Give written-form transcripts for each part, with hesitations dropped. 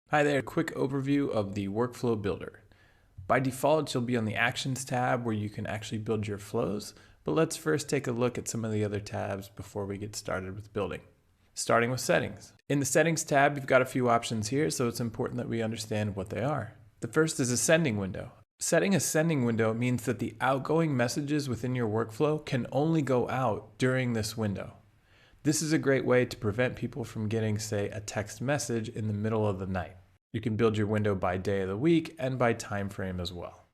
Hi there, quick overview of the Workflow Builder. By default, you'll be on the Actions tab where you can actually build your flows, but let's first take a look at some of the other tabs before we get started with building. Starting with Settings. In the Settings tab, you've got a few options here, so it's important that we understand what they are. The first is a sending window. Setting a sending window means that the outgoing messages within your workflow can only go out during this window. This is a great way to prevent people from getting, say, a text message in the middle of the night. You can build your window by day of the week and by time frame as well.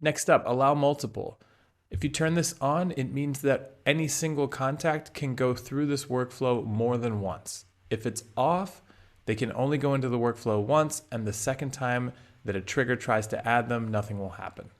Next up, allow multiple. If you turn this on, it means that any single contact can go through this workflow more than once. If it's off, they can only go into the workflow once, and the second time that a trigger tries to add them, nothing will happen.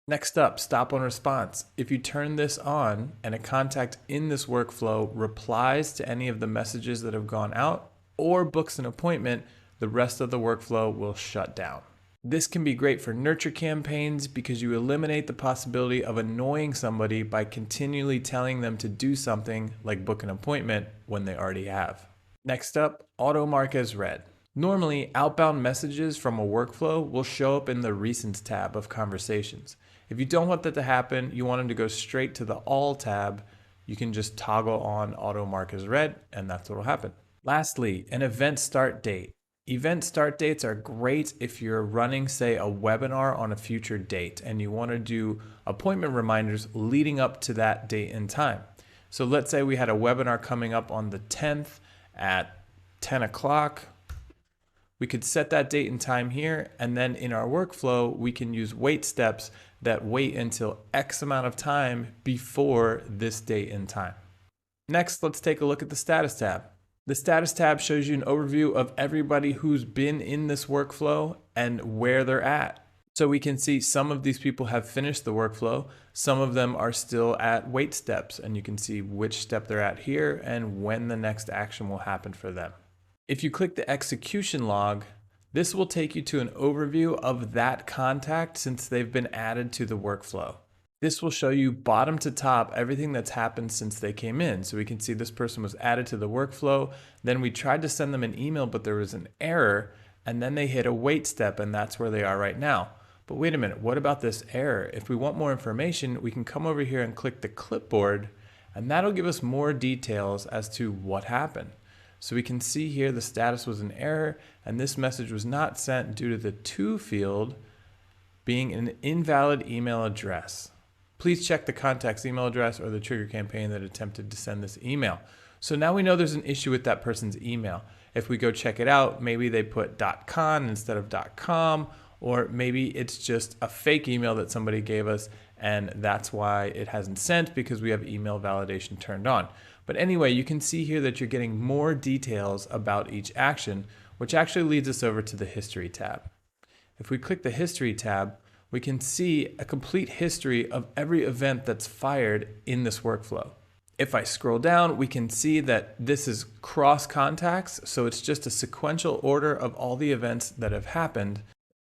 Next up, stop on response. If you turn this on and a contact in this workflow replies to any of the messages that have gone out or books an appointment, the rest of the workflow will shut down. This can be great for nurture campaigns because you eliminate the possibility of annoying somebody by continually telling them to do something like book an appointment when they already have. Next up, auto mark as read. Normally, outbound messages from a workflow will show up in the Recents tab of conversations. If you don't want that to happen, you want them to go straight to the All tab, you can just toggle on auto mark as read, and that's what will happen. Lastly, an event start date. Event start dates are great if you're running, say, a webinar on a future date and you want to do appointment reminders leading up to that date and time. So let's say we had a webinar coming up on the 10th at 10 o'clock. We could set that date and time here, and then in our workflow, we can use wait steps that wait until X amount of time before this date and time. Next, let's take a look at the Status tab. The Status tab shows you an overview of everybody who's been in this workflow and where they're at. So we can see some of these people have finished the workflow, some of them are still at wait steps, and you can see which step they're at here and when the next action will happen for them. If you click the execution log, this will take you to an overview of that contact since they've been added to the workflow. This will show you bottom to top everything that's happened since they came in. So we can see this person was added to the workflow, then we tried to send them an email but there was an error, and then they hit a wait step and that's where they are right now. But wait a minute, what about this error? If we want more information, we can come over here and click the clipboard, and that'll give us more details as to what happened. So we can see here the status was an error and this message was not sent due to the to field being an invalid email address. Please check the contact's email address or the trigger campaign that attempted to send this email. So now we know there's an issue with that person's email. If we go check it out, maybe they put .con instead of .com, or maybe it's just a fake email that somebody gave us and that's why it hasn't sent because we have email validation turned on. But anyway, you can see here that you're getting more details about each action, which actually leads us over to the History tab. If we click the History tab, we can see a complete history of every event that's fired in this workflow. If I scroll down, we can see that this is cross contacts, so it's just a sequential order of all the events that have happened.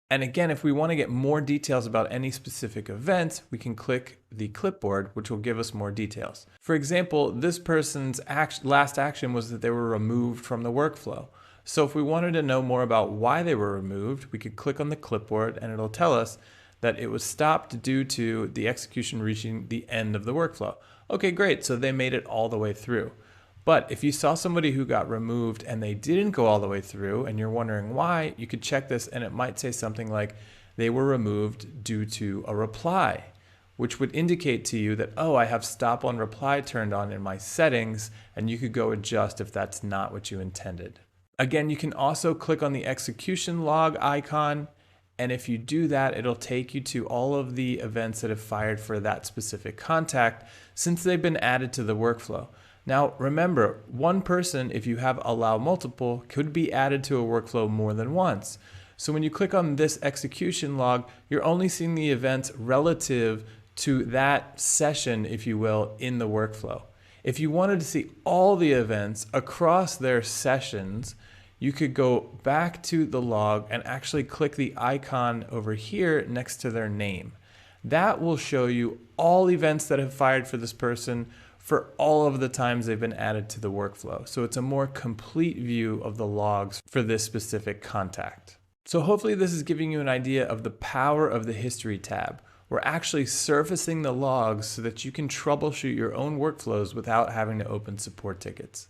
And again, if we want to get more details about any specific event, we can click the clipboard, which will give us more details. For example, this person's last action was that they were removed from the workflow. So if we wanted to know more about why they were removed, we could click on the clipboard and it'll tell us that it was stopped due to the execution reaching the end of the workflow. Okay, great, so they made it all the way through. But if you saw somebody who got removed and they didn't go all the way through and you're wondering why, you could check this and it might say something like they were removed due to a reply, which would indicate to you that, oh, I have stop on reply turned on in my settings, and you could go adjust if that's not what you intended. Again, you can also click on the execution log icon, and if you do that, it'll take you to all of the events that have fired for that specific contact since they've been added to the workflow. Now remember, one person, if you have allow multiple, could be added to a workflow more than once. So when you click on this execution log, you're only seeing the events relative to that session, if you will, in the workflow. If you wanted to see all the events across their sessions, you could go back to the log and actually click the icon over here next to their name. That will show you all events that have fired for this person for all of the times they've been added to the workflow. So it's a more complete view of the logs for this specific contact. So hopefully this is giving you an idea of the power of the History tab. We're actually surfacing the logs so that you can troubleshoot your own workflows without having to open support tickets.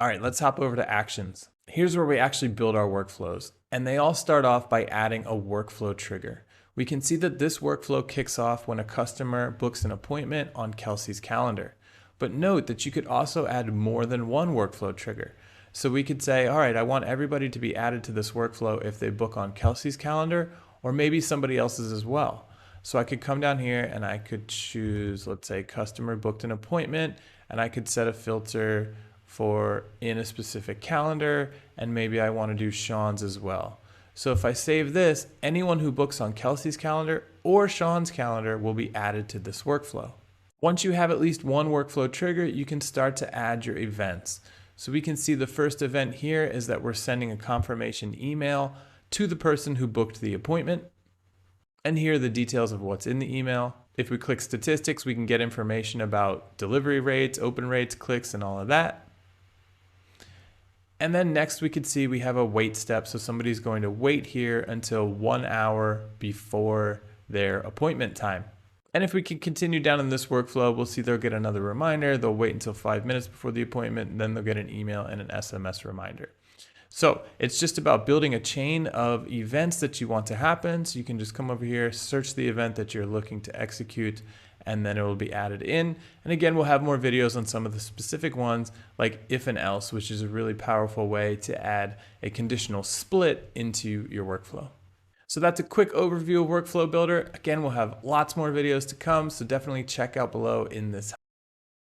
All right, let's hop over to Actions. Here's where we actually build our workflows, and they all start off by adding a workflow trigger. We can see that this workflow kicks off when a customer books an appointment on Kelsey's calendar. But note that you could also add more than one workflow trigger. So we could say, all right, I want everybody to be added to this workflow if they book on Kelsey's calendar, or maybe somebody else's as well. So I could come down here and I could choose, let's say, customer booked an appointment, and I could set a filter for in a specific calendar, and maybe I want to do Sean's as well. So if I save this, anyone who books on Kelsey's calendar or Sean's calendar will be added to this workflow. Once you have at least one workflow trigger, you can start to add your events. So we can see the first event here is that we're sending a confirmation email to the person who booked the appointment. And here are the details of what's in the email. If we click statistics, we can get information about delivery rates, open rates, clicks, and all of that. And then next we could see we have a wait step. So somebody's going to wait here until 1 hour before their appointment time. And if we can continue down in this workflow, we'll see they'll get another reminder. They'll wait until 5 minutes before the appointment, and then they'll get an email and an SMS reminder. So it's just about building a chain of events that you want to happen. So you can just come over here, search the event that you're looking to execute, and then it will be added in. And again, we'll have more videos on some of the specific ones like if and else, which is a really powerful way to add a conditional split into your workflow. So that's a quick overview of Workflow Builder. Again, we'll have lots more videos to come, so definitely check out below in this